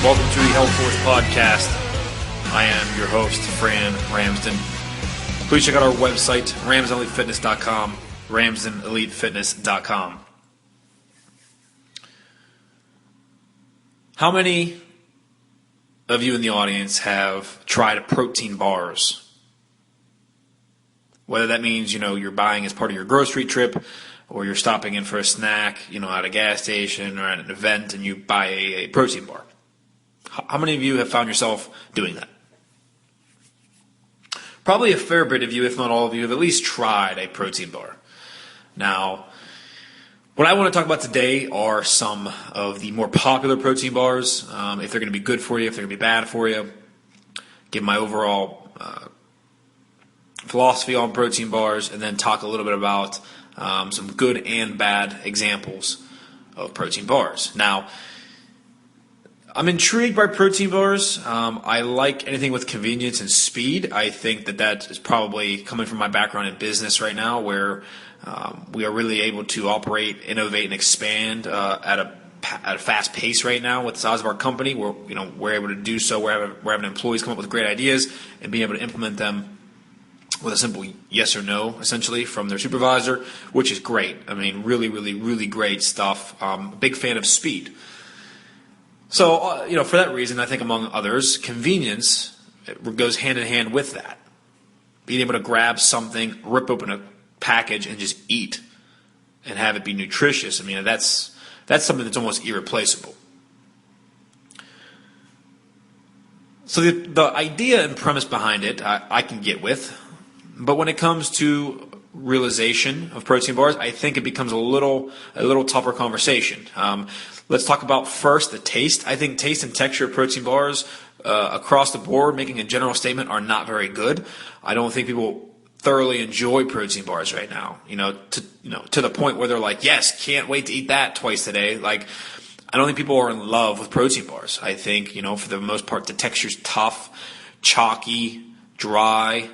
Welcome to the HealthForce podcast. I am your host, Fran Ramsden. Please check out our website, ramsdenelitefitness.com, ramsdenelitefitness.com. How many of you in the audience have tried protein bars? Whether that means, you're buying as part of your grocery trip, or you're stopping in for a snack, at a gas station or at an event, and you buy a protein bar. How many of you have found yourself doing that? Probably a fair bit of you, if not all of you, have at least tried a protein bar. Now, what I want to talk about today are some of the more popular protein bars, if they're going to be good for you, if they're going to be bad for you, give my overall philosophy on protein bars, and then talk a little bit about some good and bad examples of protein bars. Now, I'm intrigued by protein bars. I like anything with convenience and speed. I think that is probably coming from my background in business right now, where we are really able to operate, innovate, and expand at a fast pace right now with the size of our company. We're able to do so. We're having employees come up with great ideas and being able to implement them with a simple yes or no, essentially, from their supervisor, which is great. I mean, really, really, really great stuff. Big fan of speed. So, for that reason, I think among others, convenience goes hand in hand with that. Being able to grab something, rip open a package, and just eat and have it be nutritious. I mean, that's something that's almost irreplaceable. So the idea and premise behind it, I can get with. But when it comes to realization of protein bars, I think it becomes a little tougher conversation. Let's talk about first the taste. I think taste and texture of protein bars across the board, making a general statement, are not very good. I don't think people thoroughly enjoy protein bars right now. To the point where they're like, yes, can't wait to eat that twice a day. Like, I don't think people are in love with protein bars. I think, for the most part, the texture's tough, chalky, dry.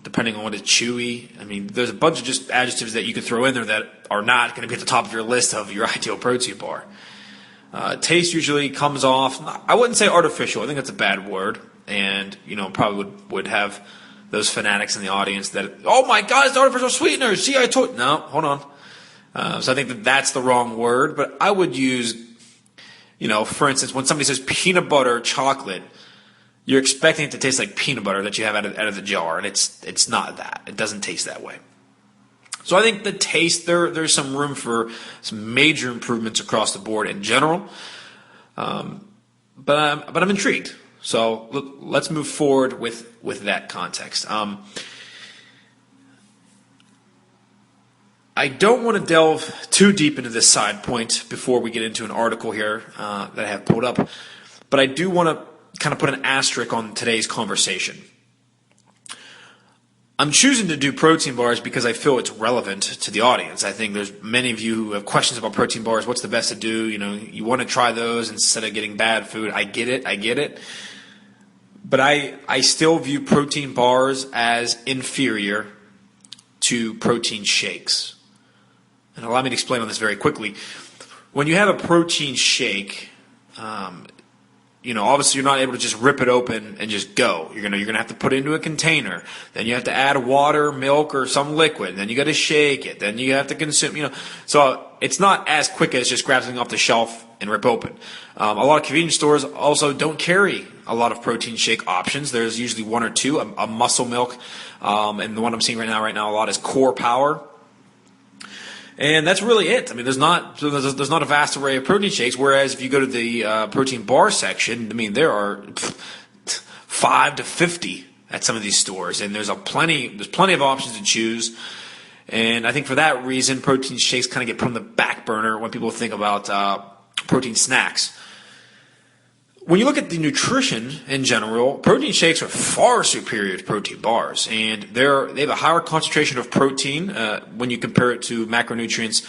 Depending on what it's chewy. I mean, there's a bunch of just adjectives that you could throw in there that are not going to be at the top of your list of your ideal protein bar. Taste usually comes off, I wouldn't say artificial. I think that's a bad word. And, probably would have those fanatics in the audience that, oh my God, it's artificial sweeteners. See, I told. No, hold on. So I think that's the wrong word. But I would use, for instance, when somebody says peanut butter chocolate, you're expecting it to taste like peanut butter that you have out of the jar, and it's not that. It doesn't taste that way. So I think the taste, there's some room for some major improvements across the board in general. But I'm intrigued. So let's move forward with that context. I don't want to delve too deep into this side point before we get into an article here that I have pulled up, but I do want to kind of put an asterisk on today's conversation. I'm choosing to do protein bars because I feel it's relevant to the audience. I think there's many of you who have questions about protein bars. What's the best to do? You want to try those instead of getting bad food. I get it. But I still view protein bars as inferior to protein shakes. And allow me to explain on this very quickly. When you have a protein shake, obviously you're not able to just rip it open and just go. You're gonna have to put it into a container. Then you have to add water, milk, or some liquid. Then you got to shake it. Then you have to consume. So it's not as quick as just grab something off the shelf and rip open. A lot of convenience stores also don't carry a lot of protein shake options. There's usually one or two. A Muscle Milk, and the one I'm seeing right now a lot is Core Power. And that's really it. I mean, there's not a vast array of protein shakes. Whereas if you go to the protein bar section, I mean, there are 5 to 50 at some of these stores, and there's plenty of options to choose. And I think for that reason, protein shakes kind of get put on the back burner when people think about protein snacks. When you look at the nutrition in general, protein shakes are far superior to protein bars, and they have a higher concentration of protein when you compare it to macronutrients,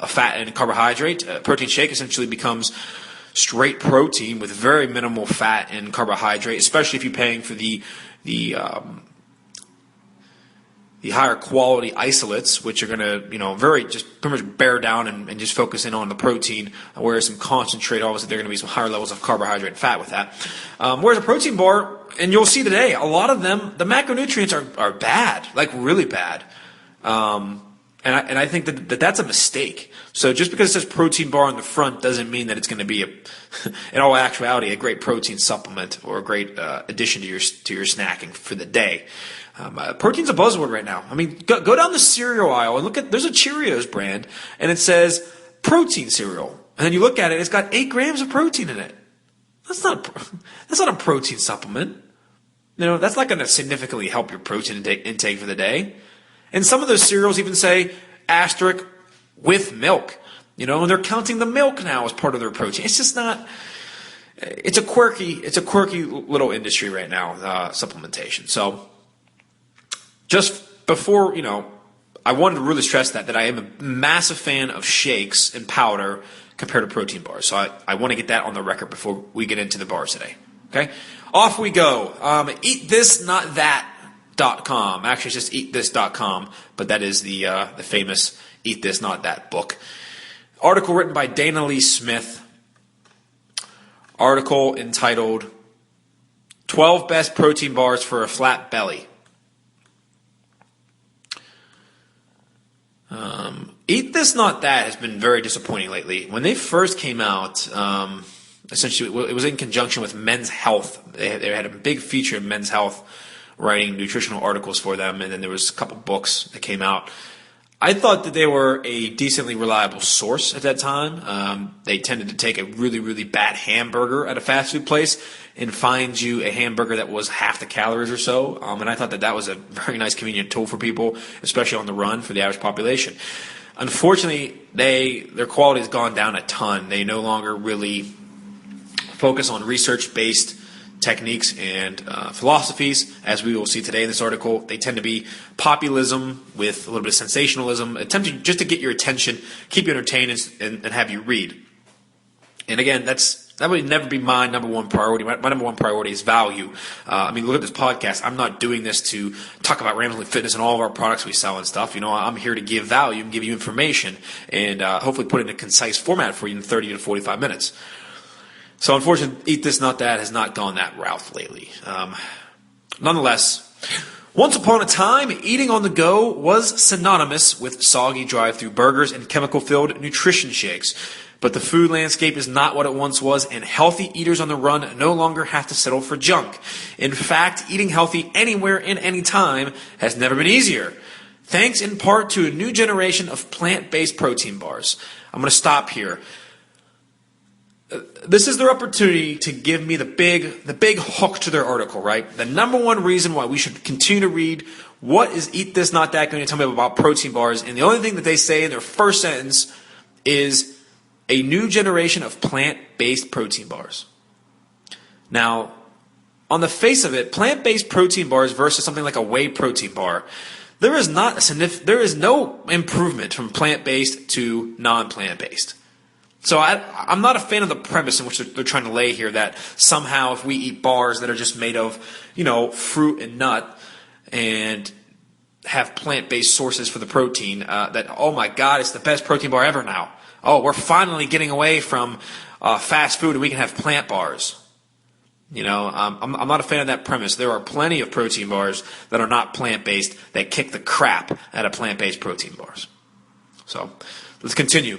fat, and carbohydrate. Protein shake essentially becomes straight protein with very minimal fat and carbohydrate, especially if you're paying for the the higher quality isolates, which are going to, very just pretty much bear down and just focus in on the protein, whereas some concentrate, obviously, there are going to be some higher levels of carbohydrate and fat with that. Whereas a protein bar, and you'll see today, a lot of them, the macronutrients are bad, like really bad. And I think that that's a mistake. So just because it says protein bar on the front doesn't mean that it's going to be, in all actuality, a great protein supplement or a great addition to your snacking for the day. Protein's a buzzword right now. I mean, go down the cereal aisle and look at, there's a Cheerios brand, and it says protein cereal. And then you look at it, it's got 8 grams of protein in it. That's not a protein supplement. That's not going to significantly help your protein intake for the day. And some of those cereals even say asterisk with milk, and they're counting the milk now as part of their protein. It's just not. It's a quirky little industry right now, supplementation. So just before, I wanted to really stress that I am a massive fan of shakes and powder compared to protein bars. So I want to get that on the record before we get into the bars today. Okay, off we go. EatThisNotThat.com. Actually, it's just EatThis.com, but that is the famous Eat This Not That book. Article written by Dana Lee Smith. Article entitled 12 Best Protein Bars for a Flat Belly. Eat This Not That has been very disappointing lately. When they first came out, essentially it was in conjunction with Men's Health. They had a big feature in Men's Health, writing nutritional articles for them, and then there was a couple books that came out. I thought that they were a decently reliable source at that time. They tended to take a really, really bad hamburger at a fast food place and find you a hamburger that was half the calories or so. And I thought that was a very nice, convenient tool for people, especially on the run for the average population. Unfortunately, their quality has gone down a ton. They no longer really focus on research-based techniques and philosophies, as we will see today in this article. They tend to be populism with a little bit of sensationalism, attempting just to get your attention, keep you entertained, and have you read. And again, that would never be my number one priority. My number one priority is value. Look at this podcast. I'm not doing this to talk about Ramsey Fitness and all of our products we sell and stuff. I'm here to give value and give you information and hopefully put it in a concise format for you in 30 to 45 minutes. So unfortunately, Eat This Not That has not gone that route lately. Nonetheless, once upon a time, eating on the go was synonymous with soggy drive-thru burgers and chemical-filled nutrition shakes. But the food landscape is not what it once was, and healthy eaters on the run no longer have to settle for junk. In fact, eating healthy anywhere and anytime has never been easier, thanks in part to a new generation of plant-based protein bars. I'm going to stop here. This is their opportunity to give me the big hook to their article, right? The number one reason why we should continue to read what is Eat This Not That going to tell me about protein bars, and the only thing that they say in their first sentence is a new generation of plant-based protein bars. Now, on the face of it, plant-based protein bars versus something like a whey protein bar, there is no improvement from plant-based to non-plant-based. So I'm not a fan of the premise in which they're trying to lay here that somehow if we eat bars that are just made of, fruit and nut and have plant-based sources for the protein, that, oh my God, it's the best protein bar ever now. Oh, we're finally getting away from fast food and we can have plant bars. I'm not a fan of that premise. There are plenty of protein bars that are not plant-based that kick the crap out of plant-based protein bars. So let's continue.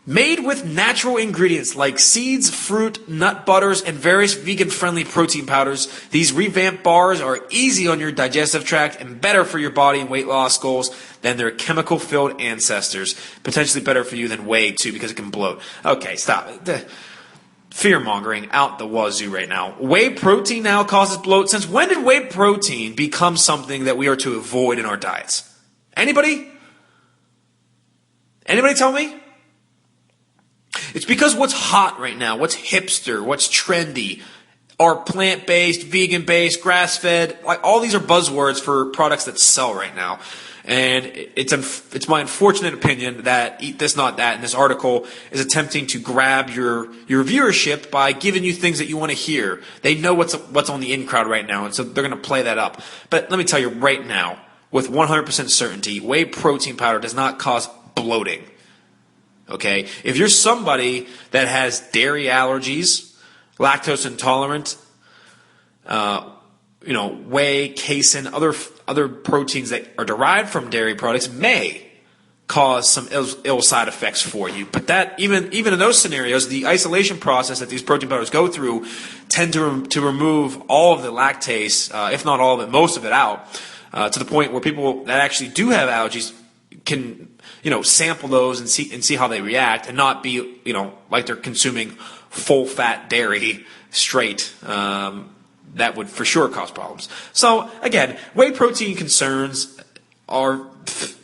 Made with natural ingredients like seeds, fruit, nut butters, and various vegan-friendly protein powders, these revamped bars are easy on your digestive tract and better for your body and weight loss goals than their chemical-filled ancestors. Potentially better for you than whey, too, because it can bloat. Okay, stop. Fear-mongering out the wazoo right now. Whey protein now causes bloat. Since when did whey protein become something that we are to avoid in our diets? Anybody? Anybody tell me? It's because what's hot right now, what's hipster, what's trendy, are plant-based, vegan-based, grass-fed. Like all these are buzzwords for products that sell right now. And it's my unfortunate opinion that Eat This Not That in this article is attempting to grab your viewership by giving you things that you want to hear. They know what's on the in crowd right now, and so they're going to play that up. But let me tell you right now, with 100% certainty, whey protein powder does not cause bloating. Okay? If you're somebody that has dairy allergies, lactose intolerant, whey, casein, other proteins that are derived from dairy products may cause some ill side effects for you. But that even in those scenarios, the isolation process that these protein powders go through tend to remove all of the lactase, if not all of it, most of it out, to the point where people that actually do have allergies can sample those and see how they react, and not be like they're consuming full fat dairy straight. That would for sure cause problems. So again, whey protein concerns are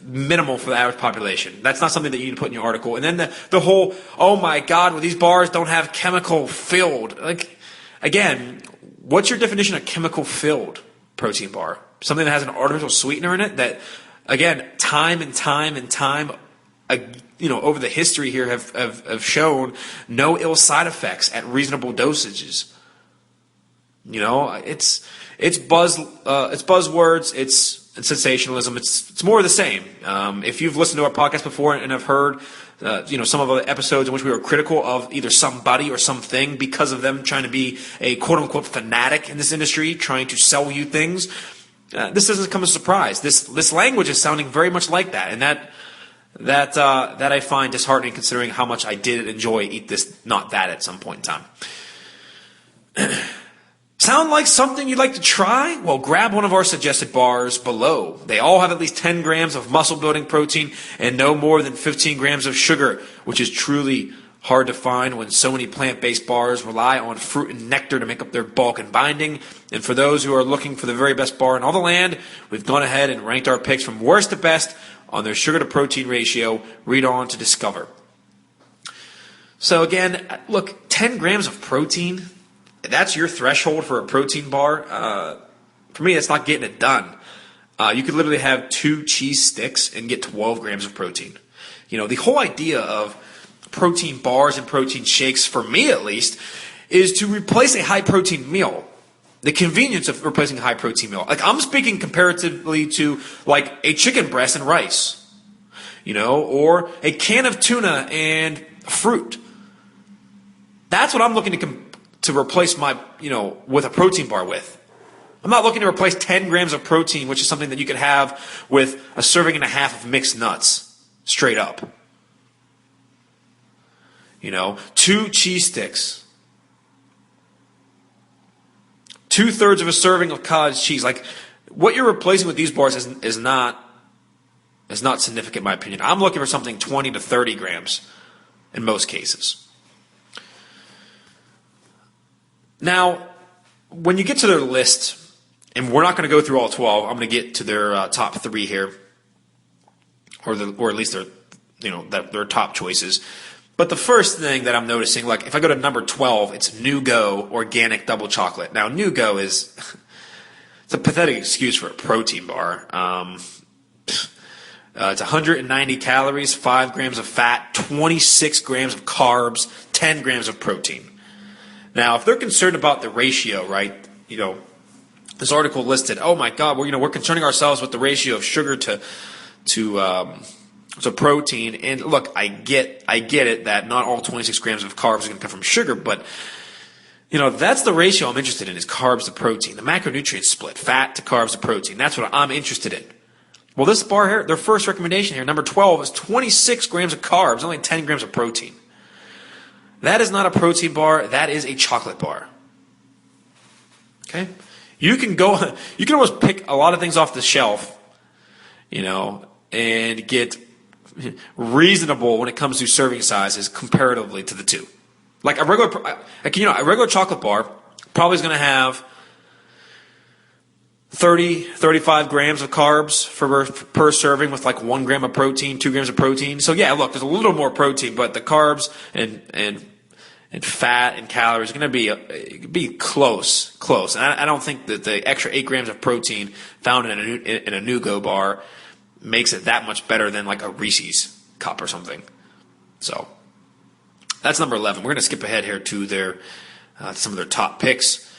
minimal for the average population. That's not something that you need to put in your article. And then the whole, oh my God, well, these bars don't have chemical filled. Like, again, what's your definition of chemical filled protein bar? Something that has an artificial sweetener in it that, again, time and time over the history here have shown no ill side effects at reasonable dosages. It's buzzwords. It's sensationalism. It's more of the same. If you've listened to our podcast before and have heard, some of the episodes in which we were critical of either somebody or something because of them trying to be a quote unquote fanatic in this industry, trying to sell you things, this doesn't come as a surprise. This language is sounding very much like that, and that I find disheartening considering how much I did enjoy eat this, not that, at some point in time. Sound like something you'd like to try? Well, grab one of our suggested bars below. They all have at least 10 grams of muscle-building protein and no more than 15 grams of sugar, which is truly hard to find when so many plant-based bars rely on fruit and nectar to make up their bulk and binding. And for those who are looking for the very best bar in all the land, we've gone ahead and ranked our picks from worst to best on their sugar-to-protein ratio. Read on to discover. So again, look, 10 grams of protein, that's your threshold for a protein bar. For me, that's not getting it done. You could literally have 2 cheese sticks and get 12 grams of protein. The whole idea of protein bars and protein shakes, for me at least, is to replace a high protein meal. The convenience of replacing a high protein meal. Like, I'm speaking comparatively to like a chicken breast and rice, or a can of tuna and fruit. That's what I'm looking to replace my, with a protein bar with. I'm not looking to replace 10 grams of protein, which is something that you could have with a serving and a half of mixed nuts, straight up. 2 cheese sticks. 2/3 of a serving of cottage cheese. Like, what you're replacing with these bars is not significant in my opinion. I'm looking for something 20 to 30 grams in most cases. Now, when you get to their list, and we're not going to go through all 12, I'm going to get to their top 3 here, or at least their top choices. But the first thing that I'm noticing, like if I go to number 12, it's NuGo Organic Double Chocolate. Now, NuGo it's a pathetic excuse for a protein bar. It's 190 calories, 5 grams of fat, 26 grams of carbs, 10 grams of protein. Now, if they're concerned about the ratio, right, this article listed, oh my God, we're concerning ourselves with the ratio of sugar to protein. And look, I get it that not all 26 grams of carbs are going to come from sugar, but that's the ratio I'm interested in, is carbs to protein. The macronutrient split, fat to carbs to protein. That's what I'm interested in. Well, this bar here, their first recommendation here, number 12, is 26 grams of carbs, only 10 grams of protein. That is not a protein bar. That is a chocolate bar. Okay? You can almost pick a lot of things off the shelf, and get reasonable when it comes to serving sizes comparatively to the two. Like a regular chocolate bar probably is going to have 35 grams of carbs per serving, with like 1 gram of protein, 2 grams of protein. So yeah, look, there's a little more protein, but the carbs and fat and calories are going to be close. And I don't think that the extra 8 grams of protein found in a NuGo bar makes it that much better than like a Reese's cup or something. So that's number 11. We're going to skip ahead here to some of their top picks.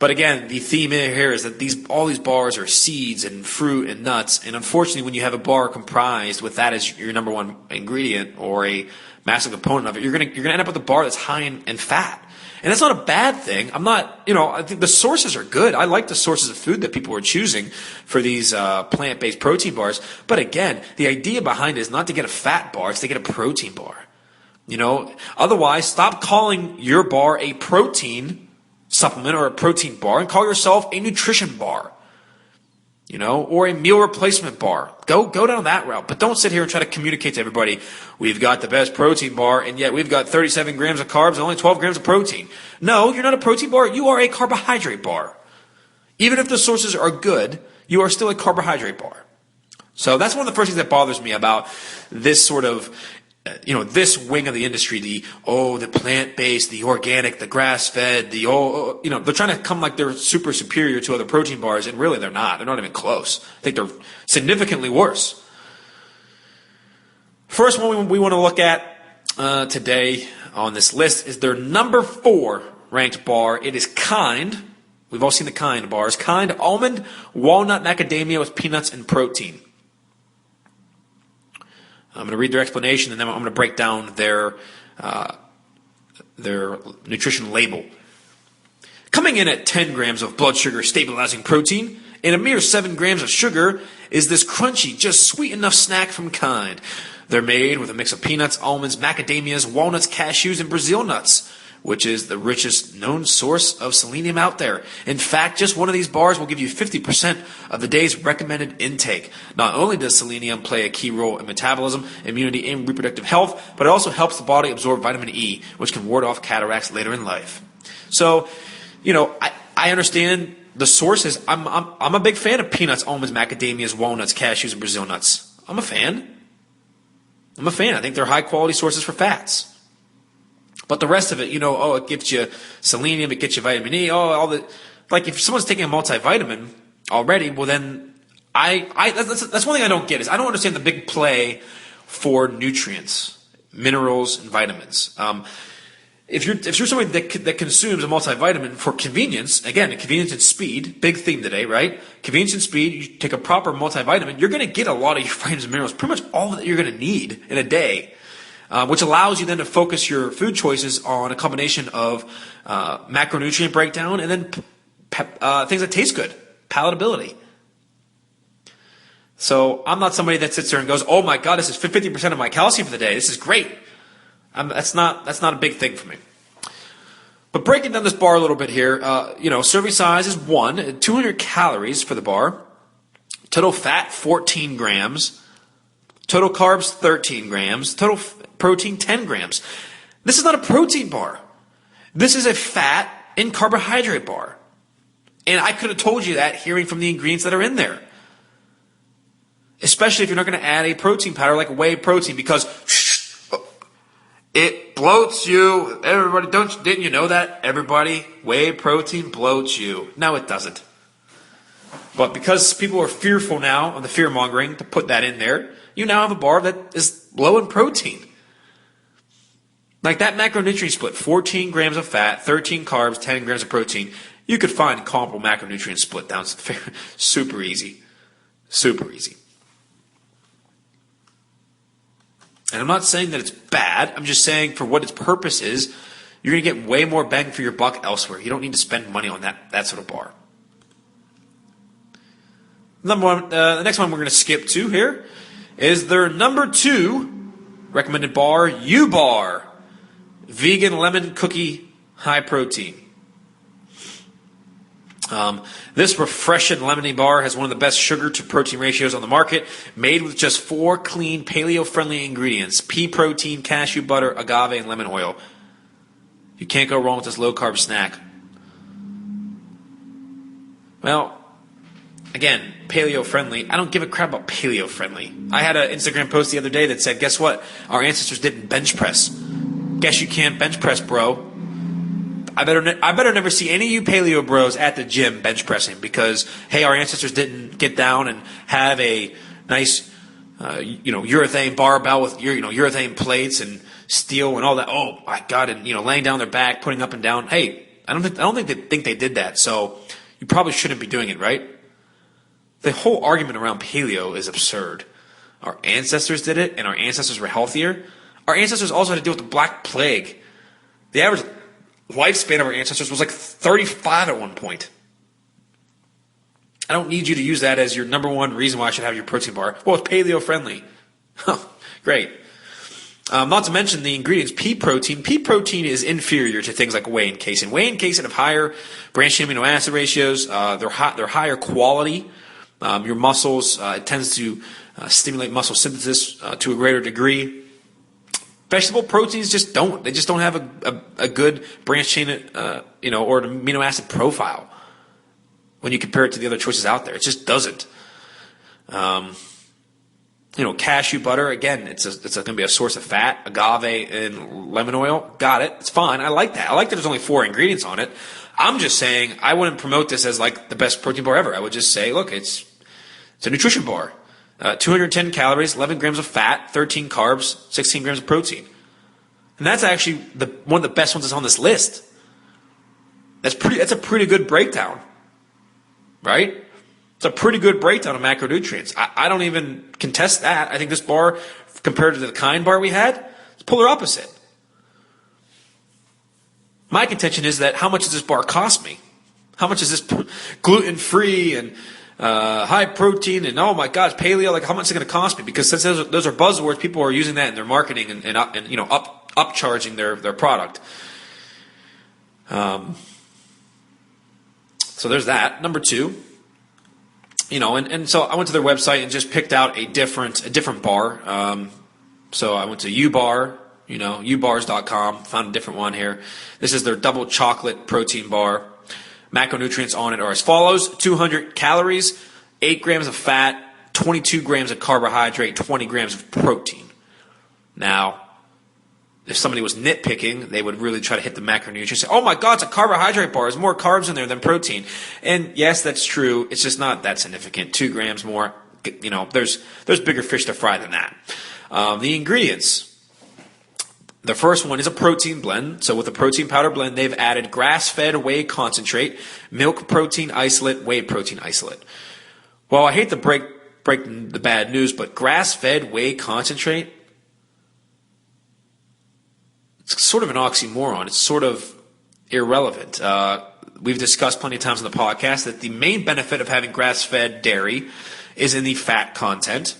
But again, the theme here is that all these bars are seeds and fruit and nuts. And unfortunately, when you have a bar comprised with that as your number one ingredient or a massive component of it, you're gonna end up with a bar that's high in fat. And that's not a bad thing. I think the sources are good. I like the sources of food that people are choosing for these plant-based protein bars. But again, the idea behind it is not to get a fat bar, it's to get a protein bar. Otherwise, stop calling your bar a protein supplement or a protein bar and call yourself a nutrition bar, or a meal replacement bar. Go down that route, but don't sit here and try to communicate to everybody, we've got the best protein bar, and yet we've got 37 grams of carbs and only 12 grams of protein. No, you're not a protein bar. You are a carbohydrate bar. Even if the sources are good, you are still a carbohydrate bar. So that's one of the first things that bothers me about this sort of this wing of the industry, the plant-based, the organic, the grass-fed, they're trying to come like they're super superior to other protein bars, and really they're not. They're not even close. I think they're significantly worse. First one we want to look at today on this list is their number 4 ranked bar. It is Kind. We've all seen the Kind bars. Kind almond, walnut, macadamia with peanuts and protein. I'm going to read their explanation, and then I'm going to break down their nutrition label. Coming in at 10 grams of blood sugar stabilizing protein and a mere 7 grams of sugar is this crunchy, just sweet enough snack from Kind. They're made with a mix of peanuts, almonds, macadamias, walnuts, cashews, and Brazil nuts, which is the richest known source of selenium out there. In fact, just one of these bars will give you 50% of the day's recommended intake. Not only does selenium play a key role in metabolism, immunity, and reproductive health, but it also helps the body absorb vitamin E, which can ward off cataracts later in life. So, I understand the sources. I'm a big fan of peanuts, almonds, macadamias, walnuts, cashews, and Brazil nuts. I'm a fan. I think they're high quality sources for fats. But the rest of it, it gives you selenium, it gets you vitamin E, like if someone's taking a multivitamin already, well then, that's one thing I don't get is I don't understand the big play for nutrients, minerals, and vitamins. If you're somebody that consumes a multivitamin for convenience, again, convenience and speed, big theme today, right? Convenience and speed, you take a proper multivitamin, you're going to get a lot of your vitamins and minerals, pretty much all that you're going to need in a day. Which allows you then to focus your food choices on a combination of macronutrient breakdown and then things that taste good, palatability. So I'm not somebody that sits there and goes, oh my God, this is 50% of my calcium for the day. This is great. That's not a big thing for me. But breaking down this bar a little bit here, serving size is 200 calories for the bar. Total fat, 14 grams. Total carbs, 13 grams. Total protein, 10 grams. This is not a protein bar. This is a fat and carbohydrate bar. And I could have told you that hearing from the ingredients that are in there. Especially if you're not going to add a protein powder like whey protein because it bloats you. Everybody, didn't you know that? Everybody, whey protein bloats you. No, it doesn't. But because people are fearful now of the fear mongering to put that in there, you now have a bar that is low in protein. Like that macronutrient split, 14 grams of fat, 13 carbs, 10 grams of protein. You could find comparable macronutrient split down. Super easy. Super easy. And I'm not saying that it's bad. I'm just saying for what its purpose is, you're going to get way more bang for your buck elsewhere. You don't need to spend money on that sort of bar. The next one we're going to skip to here is their number 2 recommended bar, U-Bar. Vegan lemon cookie, high protein. This refreshing lemony bar has one of the best sugar to protein ratios on the market, made with just 4 clean, paleo-friendly ingredients: pea protein, cashew butter, agave, and lemon oil. You can't go wrong with this low-carb snack. Well, again, paleo-friendly. I don't give a crap about paleo-friendly. I had an Instagram post the other day that said, guess what? Our ancestors didn't bench press. Guess you can't bench press, bro. I better never see any of you paleo bros at the gym bench pressing because, hey, our ancestors didn't get down and have a nice, urethane barbell with, urethane plates and steel and all that. Oh my God. And, laying down their back, putting up and down. Hey, I don't think they did that. So you probably shouldn't be doing it, right? The whole argument around paleo is absurd. Our ancestors did it, and our ancestors were healthier. Our ancestors also had to deal with the Black Plague. The average lifespan of our ancestors was like 35 at one point. I don't need you to use that as your number one reason why I should have your protein bar. Well, it's paleo friendly. Great. Not to mention the ingredients. Pea protein. Pea protein is inferior to things like whey and casein. Whey and casein have higher branched amino acid ratios. They're higher quality. Your muscles, it tends to stimulate muscle synthesis to a greater degree. Vegetable proteins just don't. They just don't have a good branched chain, or an amino acid profile when you compare it to the other choices out there. It just doesn't. Cashew butter, again, it's going to be a source of fat. Agave and lemon oil, got it. It's fine. I like that. I like that there's only 4 ingredients on it. I'm just saying I wouldn't promote this as like the best protein bar ever. I would just say, look, it's a nutrition bar. 210 calories, 11 grams of fat, 13 carbs, 16 grams of protein. And that's actually one of the best ones that's on this list. That's a pretty good breakdown, right? It's a pretty good breakdown of macronutrients. I don't even contest that. I think this bar, compared to the Kind bar we had, it's polar opposite. My contention is that how much does this bar cost me? How much is this gluten-free and high protein and oh my gosh, paleo? Like how much is it going to cost me? Because since those are buzzwords, people are using that in their marketing and upcharging their product. So there's that. Number 2. And so I went to their website and just picked out a different bar. So I went to ubar, ubars.com, found a different one here. This is their double chocolate protein bar. Macronutrients on it are as follows: 200 calories, 8 grams of fat, 22 grams of carbohydrate, 20 grams of protein. Now, if somebody was nitpicking, they would really try to hit the macronutrients. Say, oh my God, it's a carbohydrate bar. There's more carbs in there than protein. And yes, that's true. It's just not that significant. 2 grams more. There's bigger fish to fry than that. The ingredients. The first one is a protein blend. So with a protein powder blend, they've added grass-fed whey concentrate, milk protein isolate, whey protein isolate. Well, I hate to break the bad news, but grass-fed whey concentrate, it's sort of an oxymoron. It's sort of irrelevant. We've discussed plenty of times on the podcast that the main benefit of having grass-fed dairy is in the fat content,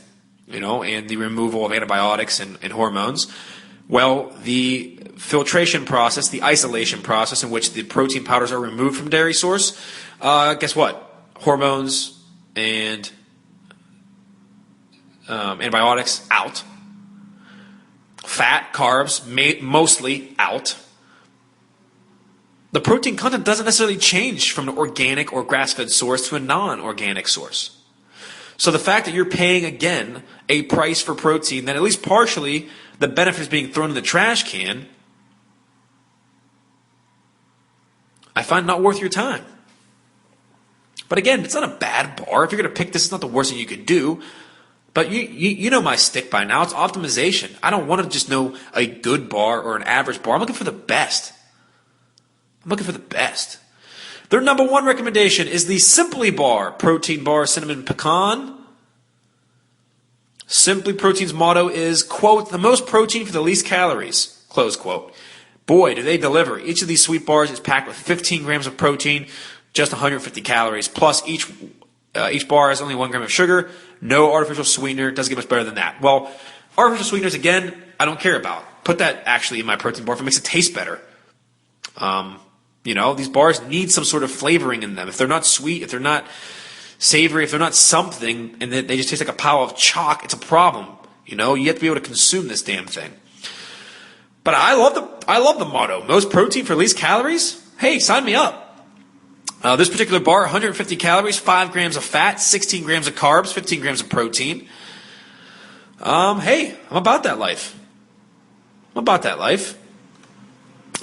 and the removal of antibiotics and hormones. Well, the filtration process, the isolation process in which the protein powders are removed from dairy source, guess what? Hormones and antibiotics out. Fat, carbs, mostly out. The protein content doesn't necessarily change from an organic or grass-fed source to a non-organic source. So the fact that you're paying, again, a price for protein that at least partially the benefit is being thrown in the trash can, I find not worth your time. But again, it's not a bad bar. If you're going to pick this, it's not the worst thing you could do. But you know my stick by now. It's optimization. I don't want to just know a good bar or an average bar. I'm looking for the best. Their number 1 recommendation is the Simply Bar Protein Bar Cinnamon Pecan. Simply Protein's motto is, quote, the most protein for the least calories, close quote. Boy, do they deliver. Each of these sweet bars is packed with 15 grams of protein, just 150 calories. Plus, each bar has only 1 gram of sugar, no artificial sweetener. Doesn't get much better than that. Well, artificial sweeteners, again, I don't care about. Put that actually in my protein bar if it makes it taste better. These bars need some sort of flavoring in them. If they're not sweet, if they're not savory, if they're not something, and they just taste like a pile of chalk, it's a problem. You have to be able to consume this damn thing. But I love the motto. Most protein for least calories? Hey, sign me up. This particular bar, 150 calories, 5 grams of fat, 16 grams of carbs, 15 grams of protein. Hey, I'm about that life.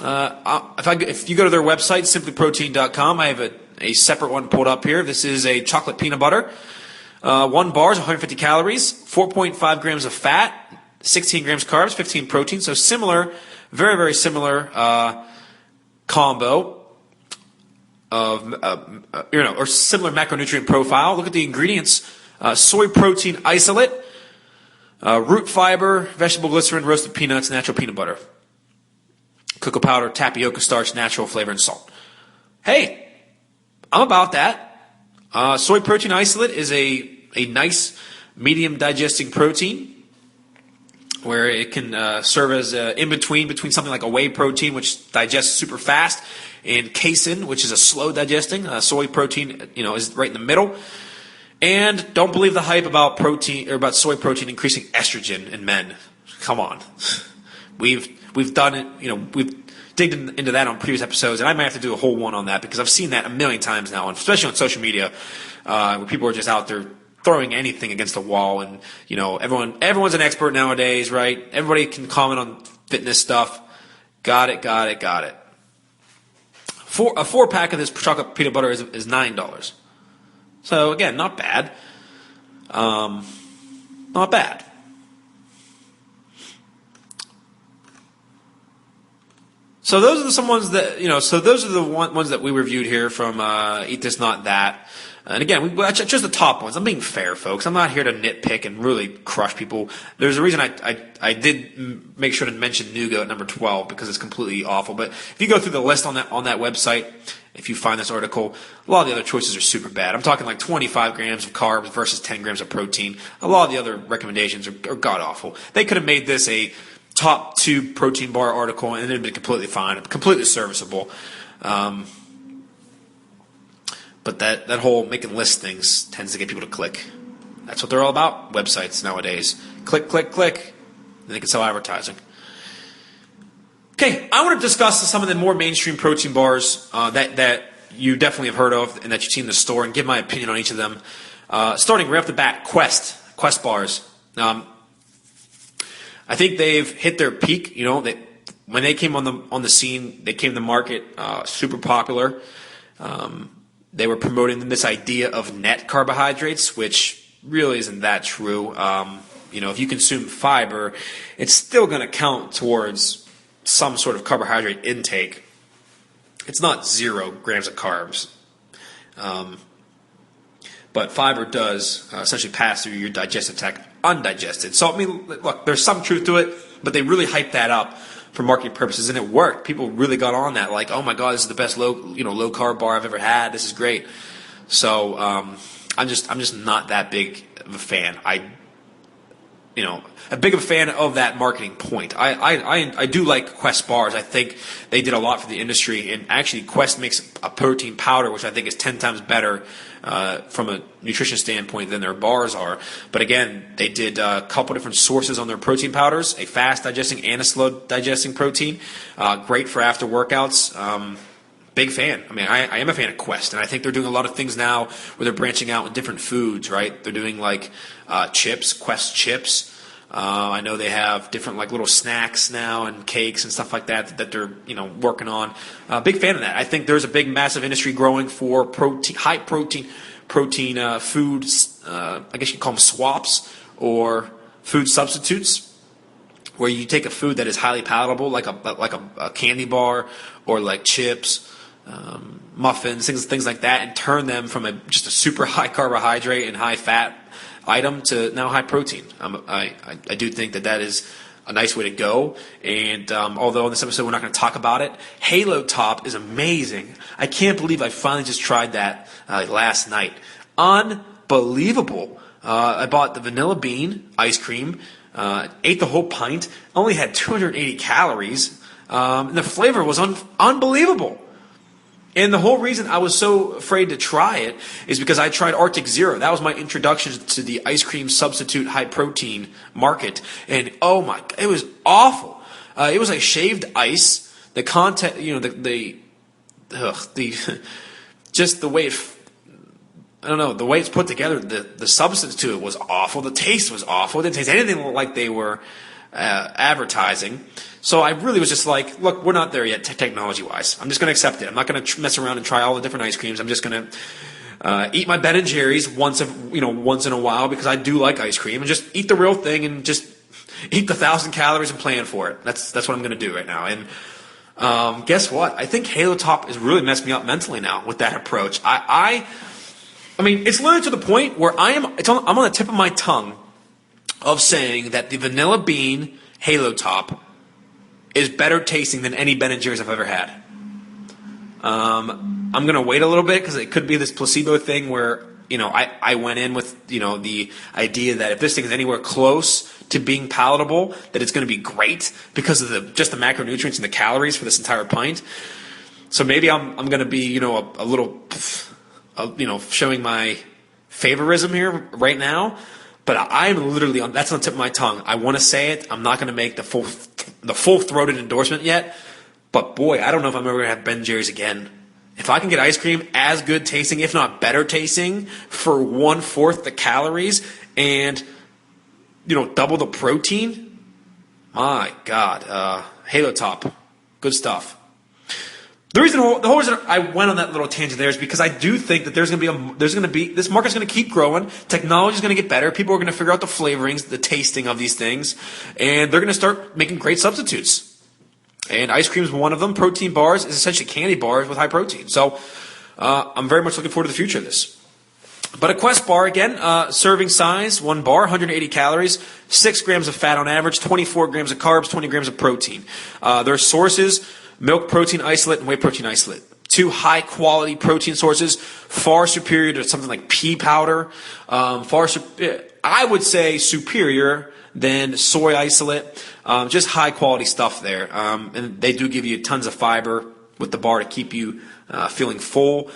If you go to their website, simplyprotein.com, I have a separate one pulled up here. This is a chocolate peanut butter. 1 bar is 150 calories, 4.5 grams of fat, 16 grams carbs, 15 protein. So similar, very, very similar combo. of or similar macronutrient profile. Look at the ingredients: soy protein isolate, root fiber, vegetable glycerin, roasted peanuts, natural peanut butter, cocoa powder, tapioca starch, natural flavor, and salt. Hey, I'm about that. Soy protein isolate is a nice medium digesting protein where it can serve as in between something like a whey protein, which digests super fast, and casein, which is a slow digesting. Soy protein, is right in the middle. And don't believe the hype about protein or about soy protein increasing estrogen in men. Come on, we've done it. We've digged into that on previous episodes, and I might have to do a whole one on that because I've seen that a million times now, especially on social media, where people are just out there throwing anything against the wall, and everyone's an expert nowadays, right? Everybody can comment on fitness stuff. Got it. A 4-pack of this chocolate peanut butter is $9. So again, not bad. Not bad. So those are some ones that So those are the ones that we reviewed here from Eat This Not That. And again, just the top ones. I'm being fair, folks. I'm not here to nitpick and really crush people. There's a reason I did make sure to mention Nougat at number 12 because it's completely awful. But if you go through the list on that website, if you find this article, a lot of the other choices are super bad. I'm talking like 25 grams of carbs versus 10 grams of protein. A lot of the other recommendations are god awful. They could have made this a top 2 protein bar article and it would have been completely fine, completely serviceable. But that whole making list things tends to get people to click. That's what they're all about, websites nowadays. Click, click, click. And they can sell advertising. Okay, I want to discuss some of the more mainstream protein bars that you definitely have heard of and that you've seen in the store and give my opinion on each of them. Starting right off the bat, Quest bars. I think they've hit their peak. When they came on the scene, they came to market super popular. They were promoting this idea of net carbohydrates, which really isn't that true. If you consume fiber, it's still going to count towards some sort of carbohydrate intake. It's not 0 grams of carbs. But fiber does essentially pass through your digestive tract undigested. So, look, there's some truth to it, but they really hyped that up for marketing purposes, and it worked. People really got on that, like, oh my god, this is the best low carb bar I've ever had. This is great. So I'm just not that big of a fan. A big of a fan of that marketing point. I do like Quest bars. I think they did a lot for the industry, and actually Quest makes a protein powder, which I think is 10 times better from a nutrition standpoint than their bars are. But again, they did a couple different sources on their protein powders, a fast digesting and a slow digesting protein. Great for after workouts. Big fan. I am a fan of Quest, and I think they're doing a lot of things now where they're branching out with different foods, right? They're doing like chips, Quest chips. I know they have different like little snacks now and cakes and stuff like that they're working on. Big fan of that. I think there's a big massive industry growing for high protein foods. I guess you could call them swaps or food substitutes, where you take a food that is highly palatable, like a candy bar or like chips, muffins, things like that, and turn them from just a super high carbohydrate and high fat item to now high protein. I do think that is a nice way to go. And although in this episode we're not going to talk about it, Halo Top is amazing. I can't believe I finally just tried that last night. Unbelievable. I bought the vanilla bean ice cream, ate the whole pint, only had 280 calories, and the flavor was unbelievable. And the whole reason I was so afraid to try it is because I tried Arctic Zero. That was my introduction to the ice cream substitute high protein market. And oh my, it was awful. It was like shaved ice. The content, just the way the way it's put together, the substance to it was awful. The taste was awful. It didn't taste anything like they were advertising. So I really was just like, look, we're not there yet technology-wise. I'm just going to accept it. I'm not going to mess around and try all the different ice creams. I'm just going to eat my Ben & Jerry's once in a while because I do like ice cream, and just eat the real thing and just eat the 1,000 calories and plan for it. That's what I'm going to do right now. And Guess what? I think Halo Top has really messed me up mentally now with that approach. I mean, it's literally to the point where I'm on the tip of my tongue of saying that the vanilla bean Halo Top is better tasting than any Ben & Jerry's I've ever had. I'm going to wait a little bit because it could be this placebo thing where, I went in with, the idea that if this thing is anywhere close to being palatable, that it's going to be great because of just the macronutrients and the calories for this entire pint. So maybe I'm going to be, a little, showing my favorism here right now. But I'm literally that's on the tip of my tongue. I want to say it. I'm not going to make the full-throated endorsement yet. But boy, I don't know if I'm ever going to have Ben & Jerry's again. If I can get ice cream as good tasting, if not better tasting, for 1/4 the calories and double the protein, my God, Halo Top, good stuff. The whole reason I went on that little tangent there is because I do think that this market's going to keep growing. Technology's going to get better. People are going to figure out the flavorings, the tasting of these things, and they're going to start making great substitutes. And ice cream is one of them. Protein bars is essentially candy bars with high protein. So I'm very much looking forward to the future of this. But a Quest bar, again, serving size, 1 bar, 180 calories, 6 grams of fat on average, 24 grams of carbs, 20 grams of protein. Their sources, milk protein isolate and whey protein isolate. 2 high-quality protein sources, far superior to something like pea powder. I would say superior than soy isolate. Just high-quality stuff there. And they do give you tons of fiber with the bar to keep you feeling full.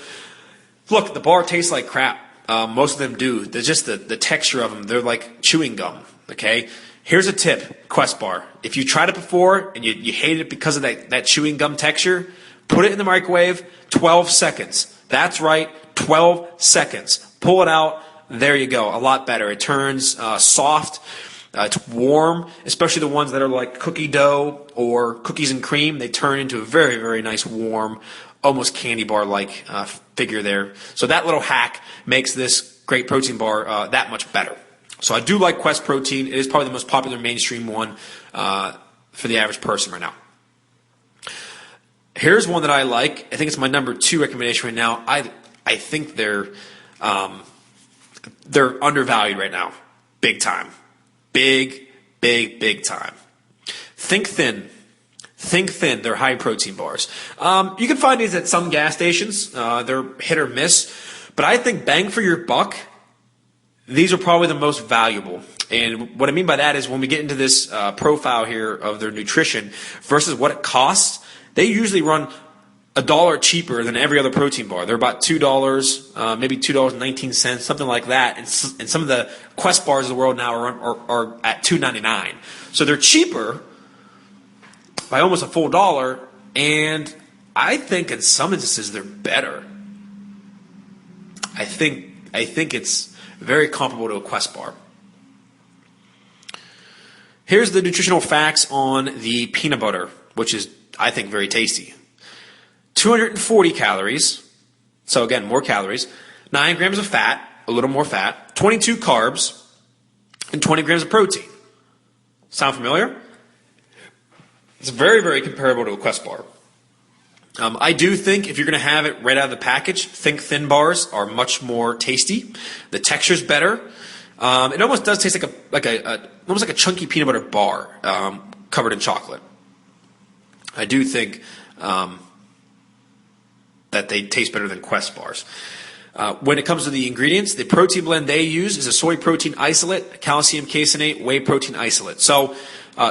Look, the bar tastes like crap. Most of them do. They're just the texture of them. They're like chewing gum. Okay? Here's a tip, Quest bar. If you tried it before and you hated it because of that chewing gum texture, put it in the microwave, 12 seconds. That's right, 12 seconds. Pull it out. There you go. A lot better. It turns soft. It's warm, especially the ones that are like cookie dough or cookies and cream. They turn into a very, very nice, warm, almost candy bar-like figure there. So that little hack makes this great protein bar that much better. So I do like Quest Protein. It is probably the most popular mainstream one for the average person right now. Here's one that I like. I think it's my number 2 recommendation right now. I think they're undervalued right now, big time. Big time. Think Thin. They're high protein bars. You can find these at some gas stations. They're hit or miss. But I think bang for your buck, these are probably the most valuable. And what I mean by that is when we get into this profile here of their nutrition versus what it costs, they usually run $1 cheaper than every other protein bar. They're about $2, maybe $2.19, something like that. And some of the Quest bars of the world now are at $2.99. So they're cheaper by almost a full $1, and I think in some instances they're better. I think it's very comparable to a Quest bar. Here's the nutritional facts on the peanut butter, which is, I think, very tasty. 240 calories, so again, more calories, 9 grams of fat, a little more fat, 22 carbs, and 20 grams of protein. Sound familiar? It's very, very comparable to a Quest bar. I do think if you're going to have it right out of the package, Think Thin bars are much more tasty. The texture's better. It almost does taste like a chunky peanut butter bar covered in chocolate. I do think that they taste better than Quest bars. When it comes to the ingredients, the protein blend they use is a soy protein isolate, calcium caseinate, whey protein isolate. So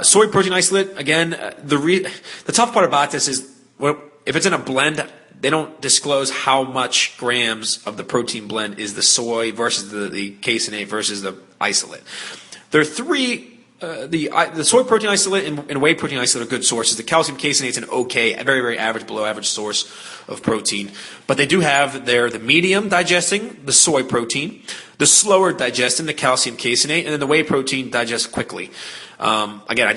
soy protein isolate, again, the tough part about this is if it's in a blend, they don't disclose how much grams of the protein blend is the soy versus the caseinate versus the isolate. There are 3. The soy protein isolate and whey protein isolate are good sources. The calcium caseinate is an okay, a very, very average, below average source of protein. But they do have the medium digesting, the soy protein, the slower digesting, the calcium caseinate, and then the whey protein digests quickly. Again,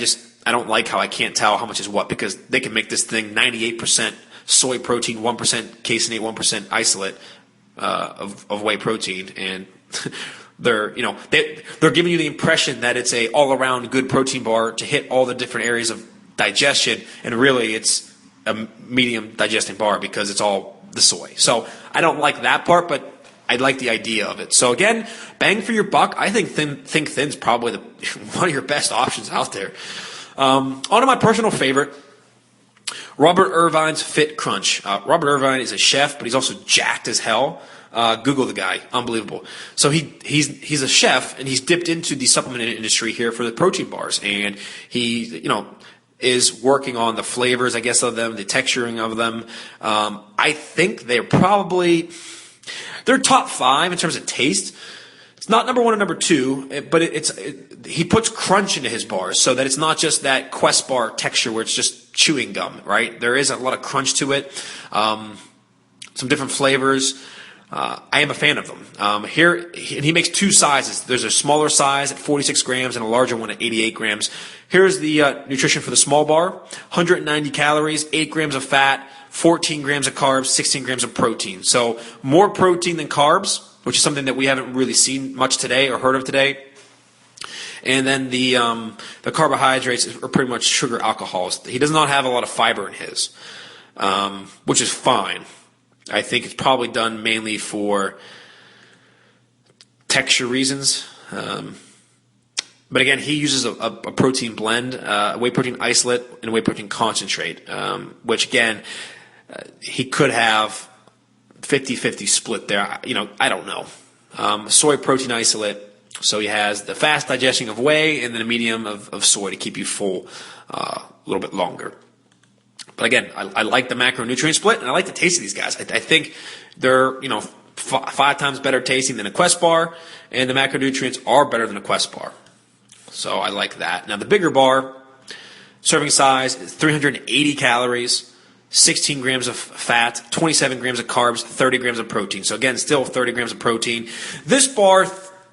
I don't like how I can't tell how much is what because they can make this thing 98% soy protein, 1% caseinate, 1% isolate of whey protein, and they're giving you the impression that it's a all around good protein bar to hit all the different areas of digestion, and really it's a medium digesting bar because it's all the soy. So I don't like that part, but I like the idea of it. So again, bang for your buck. I think Think Thin's probably one of your best options out there. On to my personal favorite, Robert Irvine's Fit Crunch. Robert Irvine is a chef, but he's also jacked as hell. Google the guy, unbelievable. So he's a chef, and he's dipped into the supplement industry here for the protein bars, and he is working on the flavors, I guess, of them, the texturing of them. I think they're top 5 in terms of taste. It's not number 1 or number 2, but he puts crunch into his bars so that it's not just that Quest bar texture where it's just chewing gum, right? There is a lot of crunch to it, some different flavors. I am a fan of them. And he makes 2 sizes. There's a smaller size at 46 grams and a larger one at 88 grams. Here's the nutrition for the small bar: 190 calories, 8 grams of fat, 14 grams of carbs, 16 grams of protein. So more protein than carbs, which is something that we haven't really seen much today or heard of today. And then the carbohydrates are pretty much sugar alcohols. He does not have a lot of fiber in his, which is fine. I think it's probably done mainly for texture reasons. But again, he uses a protein blend, a whey protein isolate, and a whey protein concentrate, which again, he could have 50-50 split there. I don't know. Soy protein isolate. So he has the fast digesting of whey and then a medium of soy to keep you full a little bit longer. But again, I like the macronutrient split, and I like the taste of these guys. I think they're 5 times better tasting than a Quest bar, and the macronutrients are better than a Quest bar. So I like that. Now the bigger bar, serving size is 380 calories, 16 grams of fat, 27 grams of carbs, 30 grams of protein. So again, still 30 grams of protein. This bar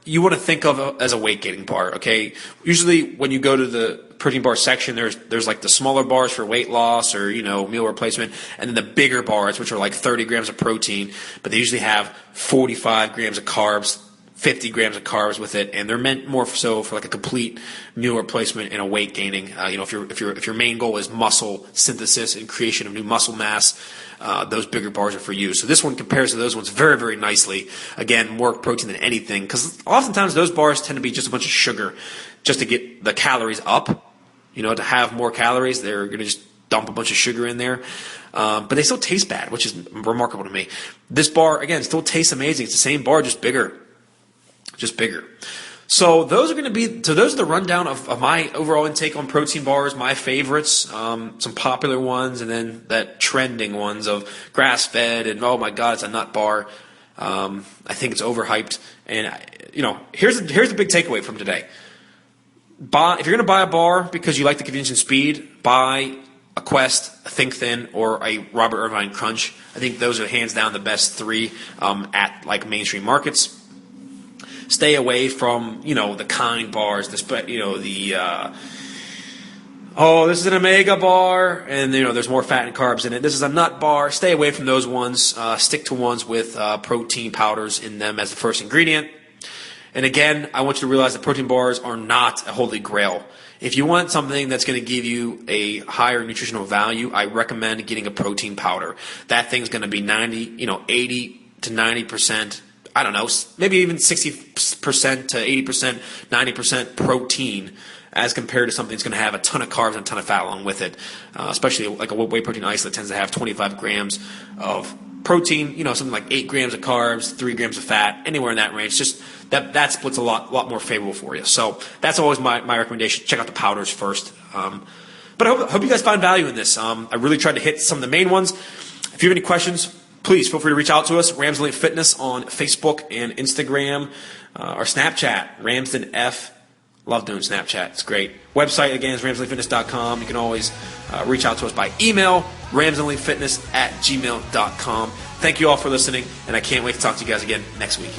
you want to think of as a weight gaining bar, okay? Usually when you go to the protein bar section, there's like the smaller bars for weight loss or, meal replacement, and then the bigger bars, which are like 30 grams of protein, but they usually have 45 grams of carbs, 50 grams of carbs with it, and they're meant more so for like a complete meal replacement and a weight gaining. If your main goal is muscle synthesis and creation of new muscle mass, those bigger bars are for you. So this one compares to those ones very, very nicely. Again, more protein than anything, because oftentimes those bars tend to be just a bunch of sugar just to get the calories up. To have more calories, they're going to just dump a bunch of sugar in there. But they still taste bad, which is remarkable to me. This bar, again, still tastes amazing. It's the same bar, just bigger. So those are the rundown of my overall intake on protein bars, my favorites, some popular ones, and then that trending ones of grass-fed and, oh my God, it's a nut bar. I think it's overhyped. And, here's the big takeaway from today. If you're going to buy a bar because you like the convenience and speed, buy a Quest, a Think Thin, or a Robert Irvine Crunch. I think those are hands down the best 3 at like mainstream markets. Stay away from, the kind bars, this is an omega bar, and, there's more fat and carbs in it. This is a nut bar. Stay away from those ones. Stick to ones with protein powders in them as the first ingredient. And again, I want you to realize that protein bars are not a holy grail. If you want something that's going to give you a higher nutritional value, I recommend getting a protein powder. That thing's going to be 80 to 90%. I don't know, maybe even 60% to 80%, 90% protein as compared to something that's going to have a ton of carbs and a ton of fat along with it. Especially like a whey protein isolate tends to have 25 grams of protein, something like 8 grams of carbs, 3 grams of fat, anywhere in that range. Just that split's a lot more favorable for you. So that's always my recommendation. Check out the powders first. But I hope you guys find value in this. I really tried to hit some of the main ones. If you have any questions, please feel free to reach out to us. Ramsden Elite Fitness on Facebook and Instagram. Our Snapchat, Ramsden F. Love doing Snapchat. It's great. Website, again, is ramsdenelitefitness.com. You can always reach out to us by email, ramsdenelitefitness@gmail.com. Thank you all for listening, and I can't wait to talk to you guys again next week.